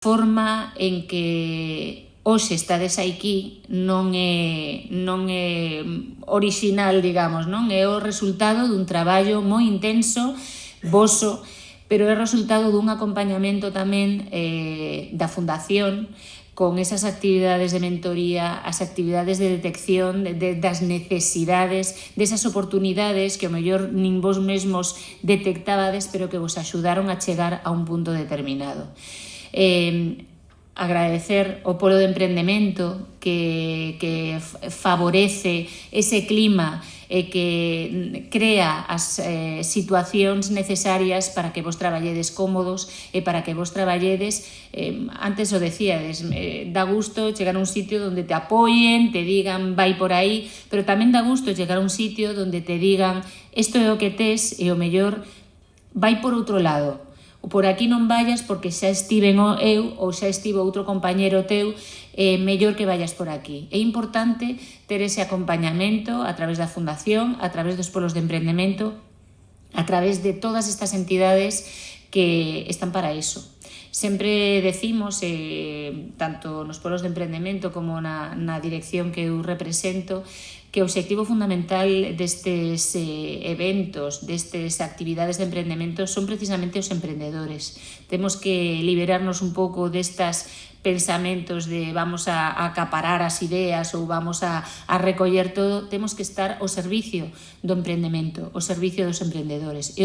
forma en que hoxe estades aquí non é orixinal, digamos, non? É o resultado dun traballo moi intenso, voso, pero é o resultado dun acompañamento tamén da Fundación con esas actividades de mentoría, as actividades de detección das necesidades, desas oportunidades que ao mellor nin vos mesmos detectabades, pero que vos axudaron a chegar a un punto determinado. Agradecer ao Polo de Emprendemento que favorece ese clima e que crea as situacións necesarias para que vos traballedes cómodos e para que vos traballedes, antes o decíades, dá gusto chegar a un sitio onde te apoien, te digan vai por aí, pero tamén dá gusto chegar a un sitio onde te digan isto é o que tes e o mellor vai por outro lado. O por aquí non vayas porque xa estiven eu ou xa estivo outro compañero teu, mellor que vayas por aquí. É importante ter ese acompañamento a través da Fundación, a través dos polos de emprendemento, a través de todas estas entidades que están para iso. Sempre decimos, tanto nos polos de emprendemento como na dirección que eu represento, que o obxectivo fundamental destes eventos, destes actividades de emprendemento son precisamente os emprendedores. Temos que liberarnos un pouco destas pensamentos de vamos a acaparar as ideas ou vamos a recoller todo. Temos que estar ao servicio do emprendemento, ao servicio dos emprendedores.